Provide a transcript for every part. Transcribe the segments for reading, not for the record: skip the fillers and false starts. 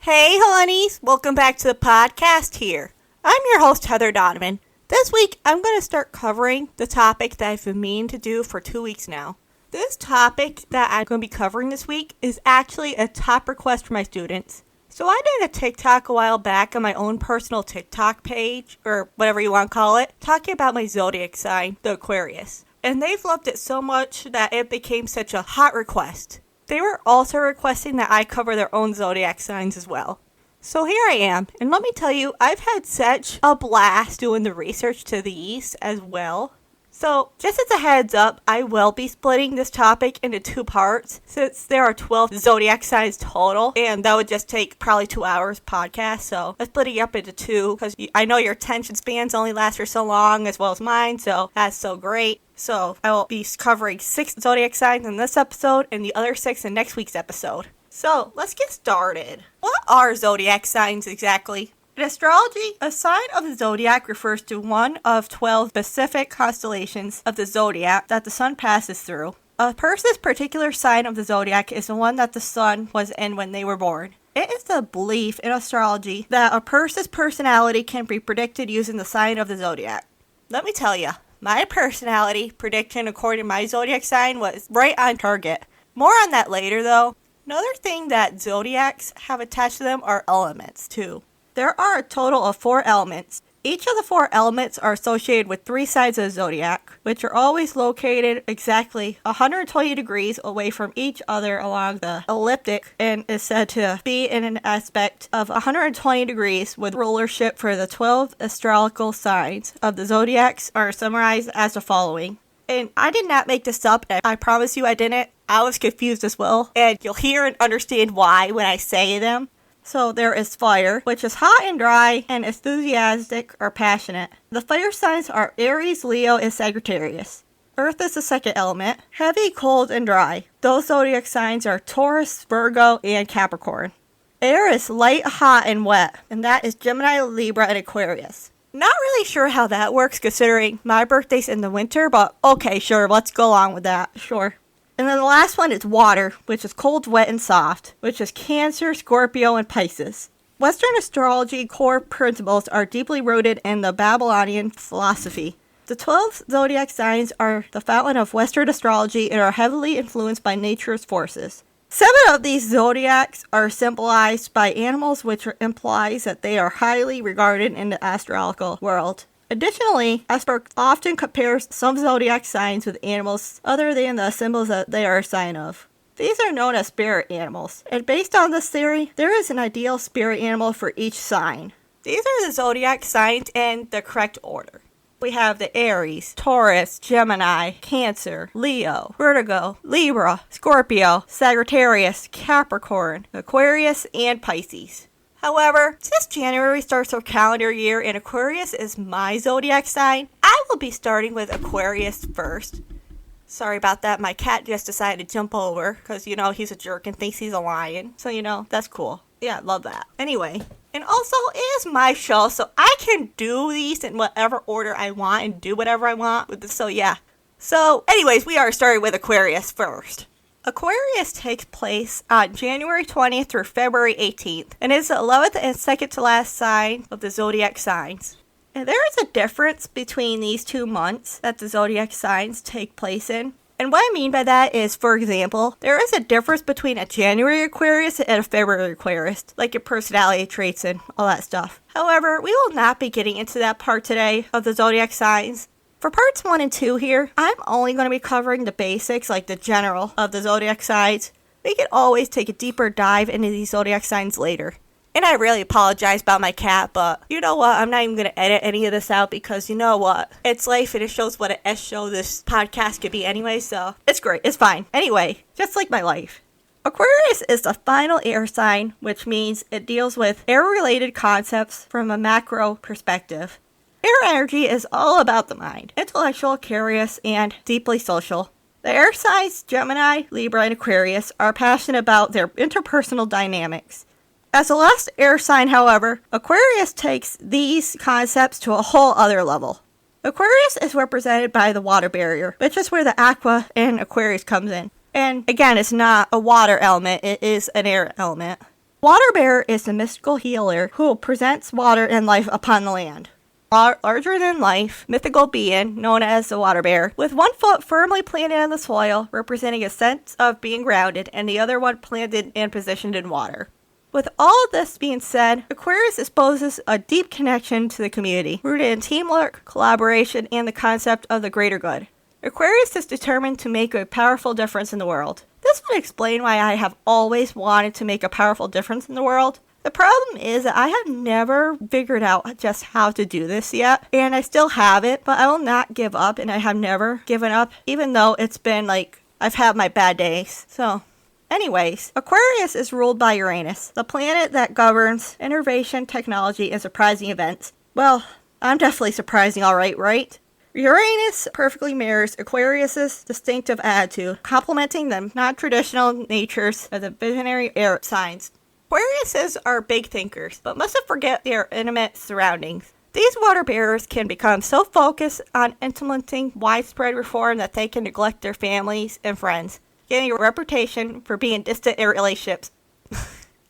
Hey, honeys! Welcome back to the podcast here. I'm your host, Heather Donovan. This week, I'm going to start covering the topic that I've been meaning to do for 2 weeks now. This topic that I'm going to be covering this week is actually a top request from my students. So I did a TikTok a while back on my own personal TikTok page, or whatever you want to call it, talking about my zodiac sign, the Aquarius. And they've loved it so much that it became such a hot request. They were also requesting that I cover their own zodiac signs as well. So here I am, and let me tell you, I've had such a blast doing the research to these as well. So just as a heads up, I will be splitting this topic into 2 parts, since there are 12 zodiac signs total, and that would just take probably 2 hours podcast, so I'm splitting it up into 2, because I know your attention spans only last for so long, as well as mine, so that's so great. So I will be covering 6 zodiac signs in this episode, and the other 6 in next week's episode. So let's get started. What are zodiac signs exactly? In astrology, a sign of the zodiac refers to one of 12 specific constellations of the zodiac that the sun passes through. A person's particular sign of the zodiac is the one that the sun was in when they were born. It is the belief in astrology that a person's personality can be predicted using the sign of the zodiac. Let me tell you, my personality prediction according to my zodiac sign was right on target. More on that later though. Another thing that zodiacs have attached to them are elements too. There are a total of 4 elements. Each of the 4 elements are associated with 3 sides of the zodiac, which are always located exactly 120 degrees away from each other along the ecliptic, and is said to be in an aspect of 120 degrees with rulership for the 12 astrological signs of the zodiacs are summarized as the following. And I did not make this up, and I promise you I didn't. I was confused as well, and you'll hear and understand why when I say them. So there is fire, which is hot and dry and enthusiastic or passionate. The fire signs are Aries, Leo, and Sagittarius. Earth is the second element, heavy, cold, and dry. Those zodiac signs are Taurus, Virgo, and Capricorn. Air is light, hot, and wet, and that is Gemini, Libra, and Aquarius. Not really sure how that works considering my birthday's in the winter, but okay, sure, let's go along with that, sure. And then the last one is water, which is cold, wet, and soft, which is Cancer, Scorpio, and Pisces. Western astrology core principles are deeply rooted in the Babylonian philosophy. The 12 zodiac signs are the fountain of Western astrology and are heavily influenced by nature's forces. 7 of these zodiacs are symbolized by animals, which implies that they are highly regarded in the astrological world. Additionally, astrology often compares some zodiac signs with animals other than the symbols that they are a sign of. These are known as spirit animals, and based on this theory, there is an ideal spirit animal for each sign. These are the zodiac signs in the correct order. We have the Aries, Taurus, Gemini, Cancer, Leo, Virgo, Libra, Scorpio, Sagittarius, Capricorn, Aquarius, and Pisces. However, since January starts our calendar year and Aquarius is my zodiac sign, I will be starting with Aquarius first. Sorry about that, my cat just decided to jump over because, he's a jerk and thinks he's a lion. So, that's cool. Yeah, love that. Anyway, and also it is my show, so I can do these in whatever order I want and do whatever I want. So, yeah. So, anyways, we are starting with Aquarius first. Aquarius takes place on January 20th through February 18th, and is the 11th and second to last sign of the zodiac signs. And there is a difference between these 2 months that the zodiac signs take place in. And what I mean by that is, for example, there is a difference between a January Aquarius and a February Aquarius, like your personality traits and all that stuff. However, we will not be getting into that part today of the zodiac signs. For parts 1 and 2 here, I'm only going to be covering the basics, like the general of the zodiac signs. We can always take a deeper dive into these zodiac signs later. And I really apologize about my cat, but you know what? I'm not even going to edit any of this out because you know what? It's life and it shows what an S show this podcast could be anyway, so it's great. It's fine. Anyway, just like my life. Aquarius is the final air sign, which means it deals with air-related concepts from a macro perspective. Air energy is all about the mind, intellectual, curious, and deeply social. The air signs Gemini, Libra, and Aquarius are passionate about their interpersonal dynamics. As the last air sign, however, Aquarius takes these concepts to a whole other level. Aquarius is represented by the water barrier, which is where the aqua in Aquarius comes in. And again, it's not a water element, it is an air element. Water bear is the mystical healer who presents water and life upon the land. Larger-than-life mythical being known as the water bear, with one foot firmly planted in the soil, representing a sense of being grounded, and the other one planted and positioned in water. With all of this being said, Aquarius exposes a deep connection to the community, rooted in teamwork, collaboration, and the concept of the greater good. Aquarius is determined to make a powerful difference in the world. This would explain why I have always wanted to make a powerful difference in the world. The problem is that I have never figured out just how to do this yet, and I still haven't, but I will not give up, and I have never given up, even though it's been I've had my bad days. So, anyways, Aquarius is ruled by Uranus, the planet that governs innovation, technology, and surprising events. Well, I'm definitely surprising, alright, right? Uranus perfectly mirrors Aquarius' distinctive attitude, complementing the non-traditional natures of the visionary air signs. Aquariuses are big thinkers, but mustn't forget their intimate surroundings. These water bearers can become so focused on implementing widespread reform that they can neglect their families and friends, getting a reputation for being distant in relationships. And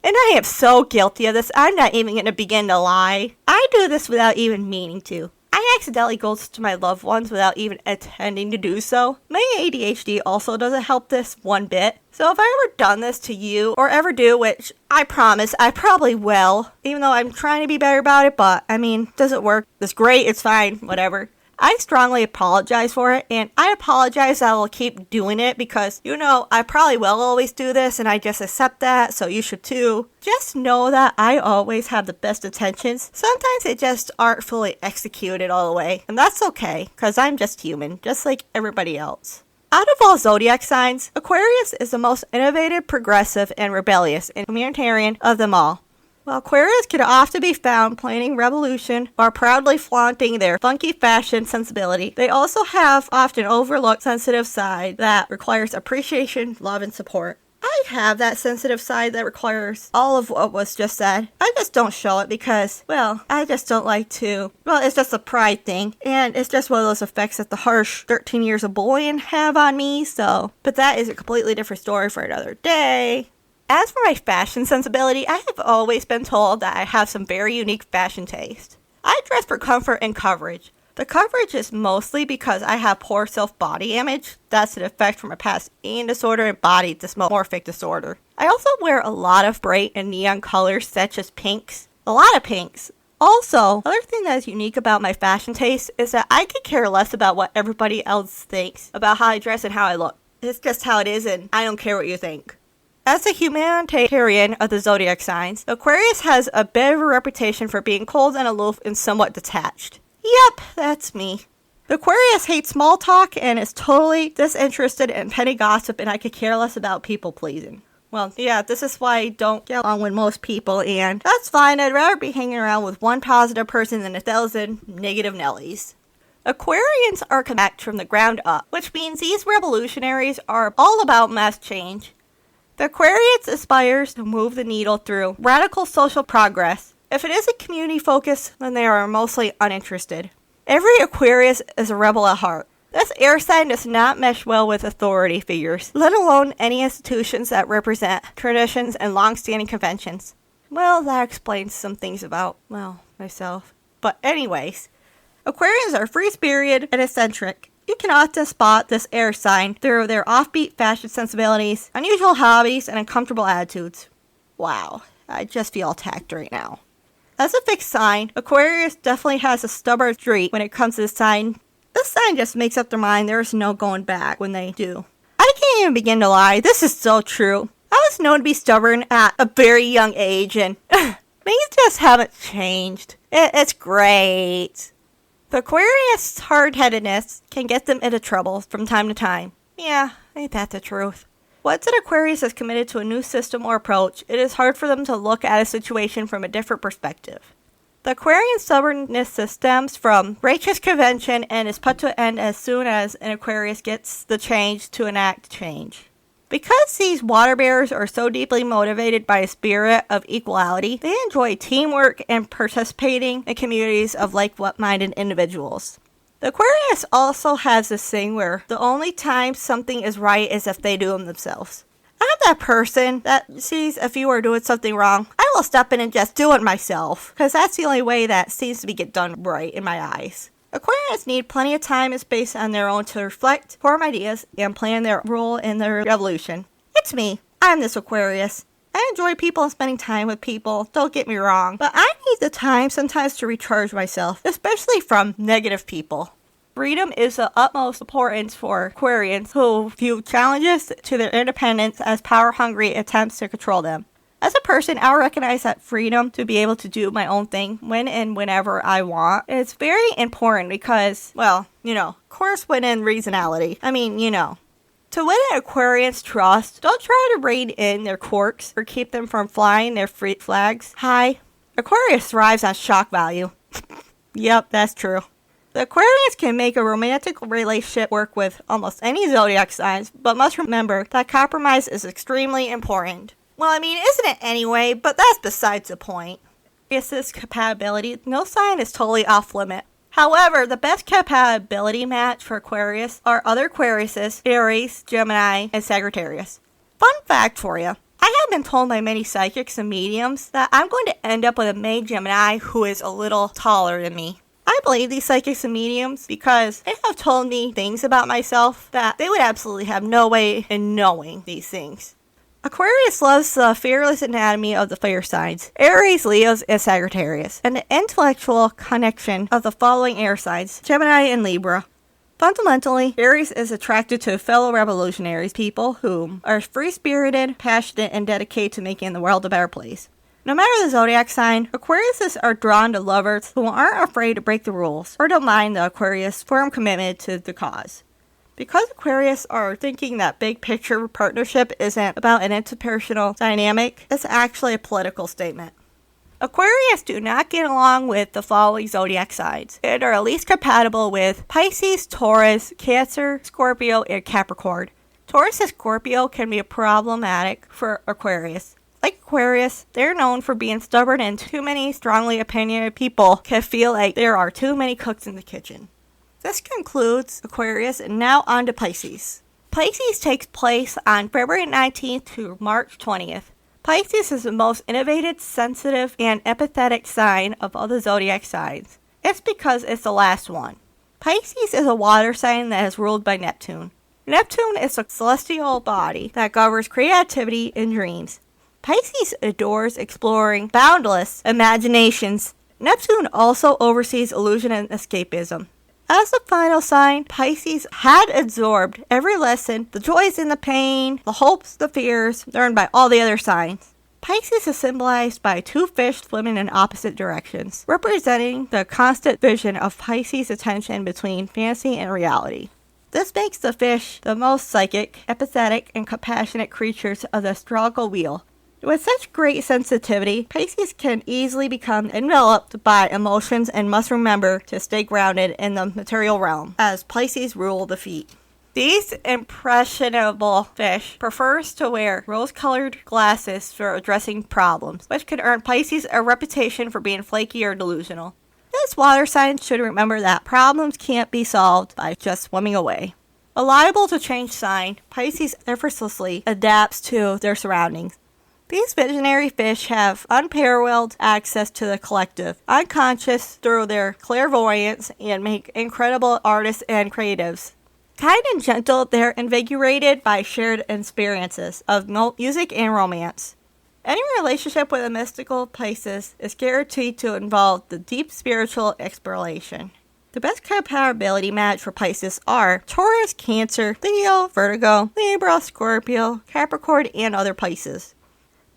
I am so guilty of this, I'm not even going to begin to lie. I do this without even meaning to. I accidentally ghost to my loved ones without even intending to do so. My ADHD also doesn't help this one bit. So if I ever done this to you, or ever do, which I promise I probably will, even though I'm trying to be better about it, but does it work? It's great, it's fine, whatever. I strongly apologize for it, and I apologize that I will keep doing it because, I probably will always do this, and I just accept that, so you should too. Just know that I always have the best intentions. Sometimes they just aren't fully executed all the way, and that's okay, because I'm just human, just like everybody else. Out of all zodiac signs, Aquarius is the most innovative, progressive, and rebellious and humanitarian of them all. While Aquarius can often be found planning revolution or proudly flaunting their funky fashion sensibility, they also have often overlooked sensitive side that requires appreciation, love, and support. I have that sensitive side that requires all of what was just said. I just don't show it because, I just don't like to. It's just a pride thing, and it's just one of those effects that the harsh 13 years of bullying have on me, but that is a completely different story for another day. As for my fashion sensibility, I have always been told that I have some very unique fashion taste. I dress for comfort and coverage. The coverage is mostly because I have poor self-body image. That's an effect from a past eating disorder and body dysmorphic disorder. I also wear a lot of bright and neon colors such as pinks. A lot of pinks. Also, another thing that is unique about my fashion taste is that I could care less about what everybody else thinks about how I dress and how I look. It's just how it is, and I don't care what you think. As a humanitarian of the zodiac signs, Aquarius has a bit of a reputation for being cold and aloof and somewhat detached. Yep, that's me. Aquarius hates small talk and is totally disinterested in petty gossip, and I could care less about people pleasing. This is why I don't get along with most people, and that's fine. I'd rather be hanging around with one positive person than 1,000 negative Nellies. Aquarians are connected from the ground up, which means these revolutionaries are all about mass change. The Aquarius aspires to move the needle through radical social progress. If it is a community focus, then they are mostly uninterested. Every Aquarius is a rebel at heart. This air sign does not mesh well with authority figures, let alone any institutions that represent traditions and long-standing conventions. That explains some things about, myself. But anyways, Aquarians are free-spirited and eccentric. You can often spot this air sign through their offbeat fashion sensibilities, unusual hobbies, and uncomfortable attitudes. Wow, I just feel attacked right now. As a fixed sign, Aquarius definitely has a stubborn streak when it comes to this sign. This sign just makes up their mind. There's no going back when they do. I can't even begin to lie. This is so true. I was known to be stubborn at a very young age, and things just haven't changed. It's great. The Aquarius' hard-headedness can get them into trouble from time to time. Yeah, ain't that the truth? Once an Aquarius is committed to a new system or approach, it is hard for them to look at a situation from a different perspective. The Aquarian stubbornness stems from righteous convention and is put to an end as soon as an Aquarius gets the change to enact change. Because these water bearers are so deeply motivated by a spirit of equality, they enjoy teamwork and participating in communities of like-minded individuals. The Aquarius also has this thing where the only time something is right is if they do them themselves. I'm that person that sees if you are doing something wrong, I will step in and just do it myself, because that's the only way that seems to be get done right in my eyes. Aquarians need plenty of time and space on their own to reflect, form ideas, and plan their role in their evolution. It's me. I'm this Aquarius. I enjoy people and spending time with people, don't get me wrong, but I need the time sometimes to recharge myself, especially from negative people. Freedom is of utmost importance for Aquarians who view challenges to their independence as power-hungry attempts to control them. As a person, I recognize that freedom to be able to do my own thing when and whenever I want is very important because, well, of course within reasonality. To win an Aquarian's trust, don't try to rein in their quirks or keep them from flying their free flags high. Aquarius thrives on shock value. Yep, that's true. The Aquarians can make a romantic relationship work with almost any zodiac signs, but must remember that compromise is extremely important. Well, isn't it anyway, but that's besides the point. Aquarius' compatibility, no sign is totally off limit. However, the best compatibility match for Aquarius are other Aquariuses, Aries, Gemini, and Sagittarius. Fun fact for you. I have been told by many psychics and mediums that I'm going to end up with a May Gemini who is a little taller than me. I believe these psychics and mediums because they have told me things about myself that they would absolutely have no way in knowing these things. Aquarius loves the fearless anatomy of the fire signs, Aries, Leos, and Sagittarius, and the intellectual connection of the following air signs, Gemini and Libra. Fundamentally, Aries is attracted to fellow revolutionaries, people who are free-spirited, passionate, and dedicated to making the world a better place. No matter the zodiac sign, Aquariuses are drawn to lovers who aren't afraid to break the rules or don't mind the Aquarius' firm commitment to the cause. Because Aquarius are thinking that big picture partnership isn't about an interpersonal dynamic, it's actually a political statement. Aquarius do not get along with the following zodiac signs and are at least compatible with Pisces, Taurus, Cancer, Scorpio, and Capricorn. Taurus and Scorpio can be problematic for Aquarius. Like Aquarius, they're known for being stubborn, and too many strongly opinionated people can feel like there are too many cooks in the kitchen. This concludes Aquarius, and now on to Pisces. Pisces takes place on February 19th to March 20th. Pisces is the most innovative, sensitive, and empathetic sign of all the zodiac signs. It's because it's the last one. Pisces is a water sign that is ruled by Neptune. Neptune is a celestial body that governs creativity and dreams. Pisces adores exploring boundless imaginations. Neptune also oversees illusion and escapism. As the final sign, Pisces had absorbed every lesson, the joys and the pain, the hopes, the fears, learned by all the other signs. Pisces is symbolized by two fish swimming in opposite directions, representing the constant vision of Pisces' attention between fantasy and reality. This makes the fish the most psychic, empathetic, and compassionate creatures of the astrological wheel. With such great sensitivity, Pisces can easily become enveloped by emotions and must remember to stay grounded in the material realm, as Pisces rule the feet. These impressionable fish prefers to wear rose-colored glasses for addressing problems, which could earn Pisces a reputation for being flaky or delusional. This water sign should remember that problems can't be solved by just swimming away. A liable to change sign, Pisces effortlessly adapts to their surroundings. These visionary fish have unparalleled access to the collective, unconscious through their clairvoyance, and make incredible artists and creatives. Kind and gentle, they're invigorated by shared experiences of music and romance. Any relationship with a mystical Pisces is guaranteed to involve the deep spiritual exploration. The best compatibility match for Pisces are Taurus, Cancer, Leo, Virgo, Libra, Scorpio, Capricorn, and other Pisces.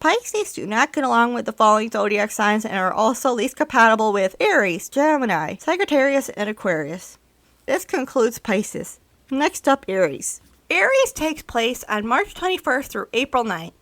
Pisces do not get along with the following zodiac signs and are also least compatible with Aries, Gemini, Sagittarius, and Aquarius. This concludes Pisces. Next up, Aries. Aries takes place on March 21st through April 9th.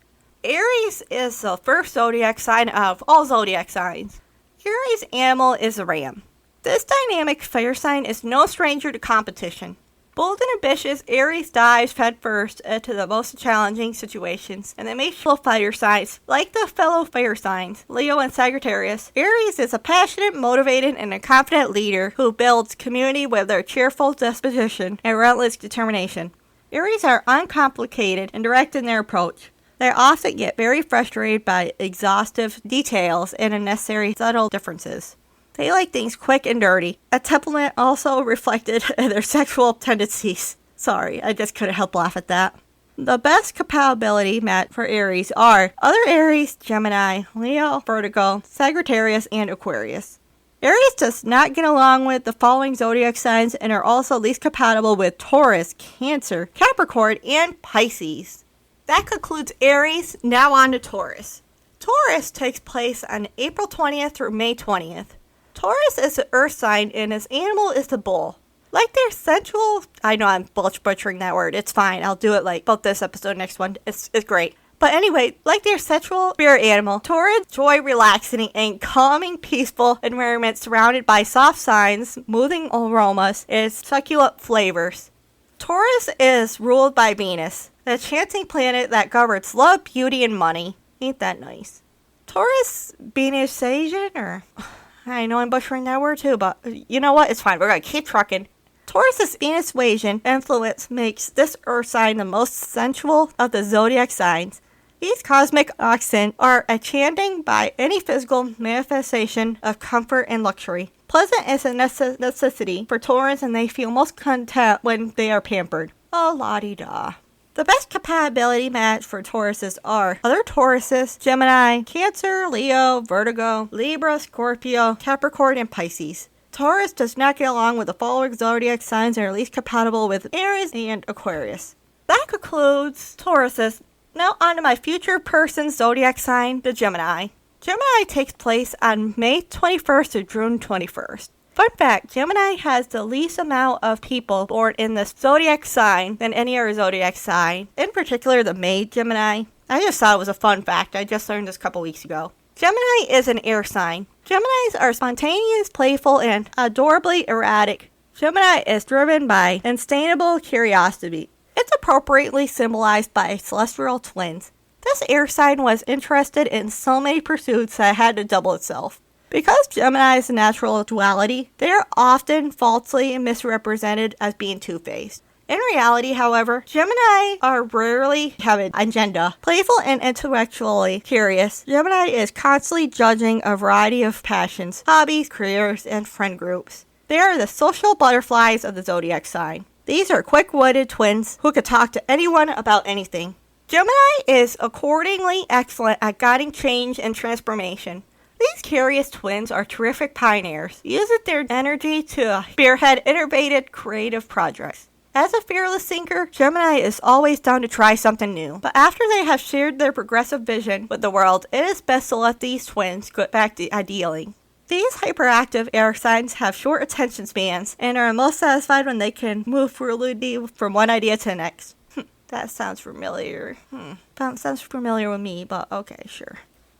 Aries is the first zodiac sign of all zodiac signs. Aries' animal is a ram. This dynamic fire sign is no stranger to competition. Bold and ambitious, Aries dives headfirst into the most challenging situations, and they may show fire signs. Like the fellow fire signs, Leo and Sagittarius, Aries is a passionate, motivated, and a confident leader who builds community with their cheerful disposition and relentless determination. Aries are uncomplicated and direct in their approach. They often get very frustrated by exhaustive details and unnecessary subtle differences. They like things quick and dirty, a temperament also reflected in their sexual tendencies. Sorry, I just couldn't help laugh at that. The best compatibility match for Aries are other Aries, Gemini, Leo, Virgo, Sagittarius, and Aquarius. Aries does not get along with the following zodiac signs and are also least compatible with Taurus, Cancer, Capricorn, and Pisces. That concludes Aries. Now on to Taurus. Taurus takes place on April 20th through May 20th. Taurus is the earth sign and his animal is the bull. Like their sensual, I know I'm butchering that word, it's fine, I'll do it like both this episode, next one, it's great. But anyway, like their sensual spirit animal, Taurus enjoy relaxing and calming, peaceful environments surrounded by soft signs, smoothing aromas, and succulent flavors. Taurus is ruled by Venus, the enchanting planet that governs love, beauty, and money. Ain't that nice? Taurus, Venus Asian, or I know I'm butchering that word too, but you know what? It's fine. We're going to keep trucking. Taurus's Venus Asian influence makes this earth sign the most sensual of the zodiac signs. These cosmic accents are enchanting by any physical manifestation of comfort and luxury. Pleasant is a necessity for Taurus and they feel most content when they are pampered. Oh, la-di-da. The best compatibility match for Tauruses are other Tauruses, Gemini, Cancer, Leo, Virgo, Libra, Scorpio, Capricorn, and Pisces. Taurus does not get along with the following zodiac signs and are least compatible with Aries and Aquarius. That concludes Tauruses. Now on to my future person's zodiac sign, the Gemini. Gemini takes place on May 21st to June 21st. Fun fact, Gemini has the least amount of people born in this zodiac sign than any other zodiac sign, in particular the May Gemini. I just thought it was a fun fact, I just learned this a couple weeks ago. Gemini is an air sign. Geminis are spontaneous, playful, and adorably erratic. Gemini is driven by insatiable curiosity. It's appropriately symbolized by celestial twins. This air sign was interested in so many pursuits that it had to double itself. Because Gemini's natural duality, they are often falsely misrepresented as being two-faced. In reality, however, Gemini are rarely have an agenda. Playful and intellectually curious, Gemini is constantly judging a variety of passions, hobbies, careers, and friend groups. They are the social butterflies of the zodiac sign. These are quick-witted twins who could talk to anyone about anything. Gemini is accordingly excellent at guiding change and transformation. These curious twins are terrific pioneers, using their energy to spearhead innovative creative projects. As a fearless thinker, Gemini is always down to try something new. But after they have shared their progressive vision with the world, it is best to let these twins get back to idealing. These hyperactive air signs have short attention spans and are most satisfied when they can move fluidly from one idea to the next. That sounds familiar. That sounds familiar with me, but okay, sure.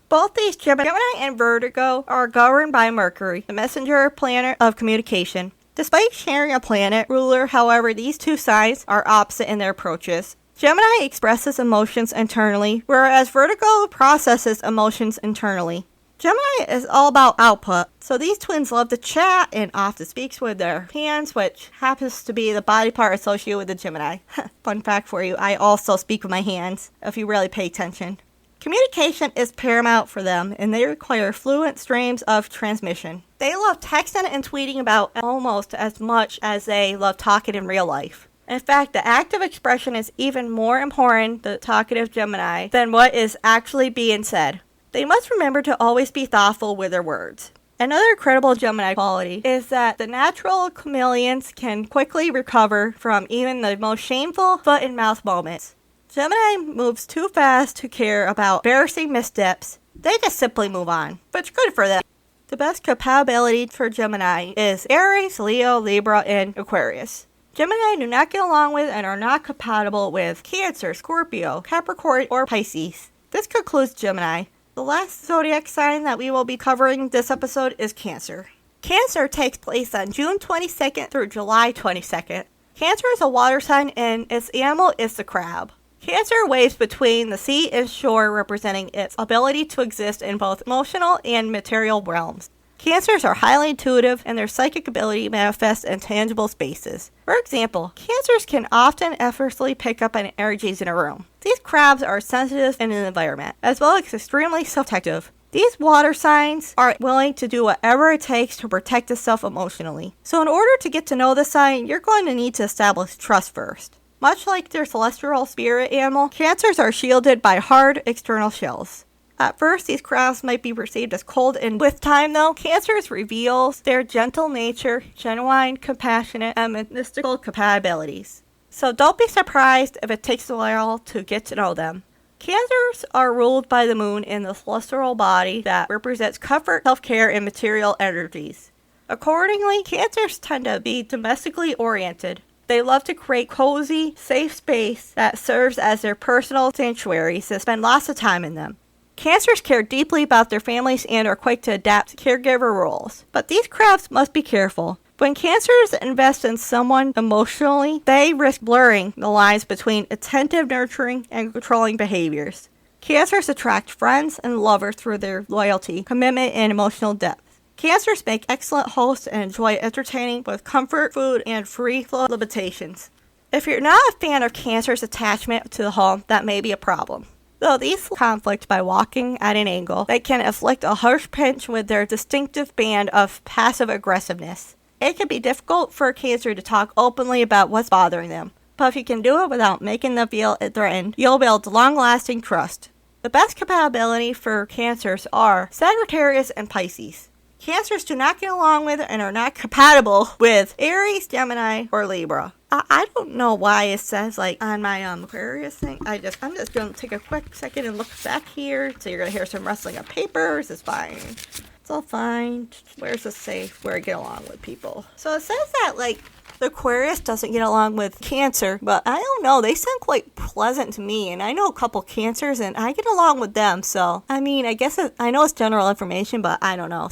Both these Gemini and Virgo are governed by Mercury, the messenger planet of communication. Despite sharing a planet ruler, however, these two signs are opposite in their approaches. Gemini expresses emotions internally, whereas Virgo processes emotions internally. Gemini is all about output, so these twins love to chat and often speaks with their hands, which happens to be the body part associated with the Gemini. Fun fact for you, I also speak with my hands, if you really pay attention. Communication is paramount for them, and they require fluent streams of transmission. They love texting and tweeting about almost as much as they love talking in real life. In fact, the act of expression is even more important to the talkative Gemini than what is actually being said. They must remember to always be thoughtful with their words. Another credible Gemini quality is that the natural chameleons can quickly recover from even the most shameful foot-and-mouth moments. Gemini moves too fast to care about embarrassing missteps. They just simply move on, which is good for them. The best compatibility for Gemini is Aries, Leo, Libra, and Aquarius. Gemini do not get along with and are not compatible with Cancer, Scorpio, Capricorn, or Pisces. This concludes Gemini. The last zodiac sign that we will be covering this episode is Cancer. Cancer takes place on June 22nd through July 22nd. Cancer is a water sign and its animal is the crab. Cancer waves between the sea and shore, representing its ability to exist in both emotional and material realms. Cancers are highly intuitive, and their psychic ability manifests in tangible spaces. For example, cancers can often effortlessly pick up on energies in a room. These crabs are sensitive in an environment, as well as extremely self-protective. These water signs are willing to do whatever it takes to protect itself emotionally. So in order to get to know the sign, you're going to need to establish trust first. Much like their celestial spirit animal, cancers are shielded by hard external shells. At first, these crabs might be perceived as cold, and with time, though, cancers reveals their gentle nature, genuine, compassionate, and mystical compatibilities. So don't be surprised if it takes a while to get to know them. Cancers are ruled by the moon in the celestial body that represents comfort, self-care, and material energies. Accordingly, cancers tend to be domestically oriented. They love to create cozy, safe space that serves as their personal sanctuaries and spend lots of time in them. Cancers care deeply about their families and are quick to adapt to caregiver roles. But these crabs must be careful. When cancers invest in someone emotionally, they risk blurring the lines between attentive nurturing and controlling behaviors. Cancers attract friends and lovers through their loyalty, commitment, and emotional depth. Cancers make excellent hosts and enjoy entertaining with comfort, food, and free flow limitations. If you're not a fan of Cancer's attachment to the home, that may be a problem. Though these conflict by walking at an angle, they can inflict a harsh pinch with their distinctive band of passive aggressiveness. It can be difficult for a Cancer to talk openly about what's bothering them, but if you can do it without making them feel threatened, you'll build long-lasting trust. The best compatibility for Cancers are Sagittarius and Pisces. Cancers do not get along with and are not compatible with Aries, Gemini, or Libra. I don't know why it says on my Aquarius thing. I'm just going to take a quick second and look back here. So you're going to hear some rustling of papers. It's fine. It's all fine. Where's the safe where I get along with people? So it says that the Aquarius doesn't get along with Cancer, but I don't know. They sound quite pleasant to me, and I know a couple Cancers, and I get along with them. So I mean, I guess I know it's general information, but I don't know.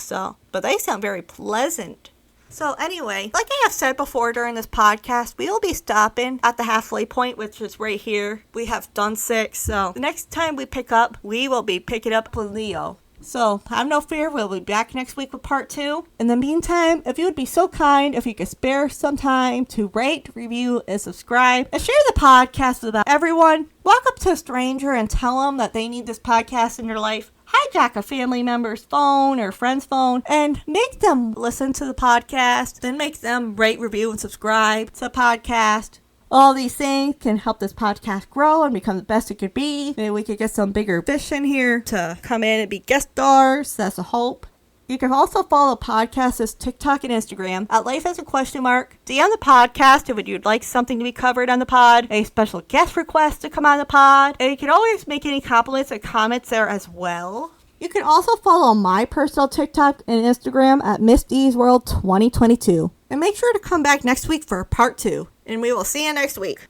But they sound very pleasant. So anyway, like I have said before during this podcast, we will be stopping at the halfway point, which is right here. We have done 6, so the next time we pick up, we will be picking up with Leo. So have no fear, we'll be back next week with part 2. In the meantime, if you would be so kind, if you could spare some time to rate, review, and subscribe, and share the podcast with everyone. Walk up to a stranger and tell them that they need this podcast in your life. Hijack a family member's phone or friend's phone and make them listen to the podcast. Then make them rate, review, and subscribe to the podcast. All these things can help this podcast grow and become the best it could be. Maybe we could get some bigger fish in here to come in and be guest stars. That's a hope. You can also follow the podcast's TikTok and Instagram at Life as a Question Mark. DM the podcast if you'd like something to be covered on the pod, a special guest request to come on the pod, and you can always make any compliments and comments there as well. You can also follow my personal TikTok and Instagram at Miss D's World 2022. And make sure to come back next week for part 2. And we will see you next week.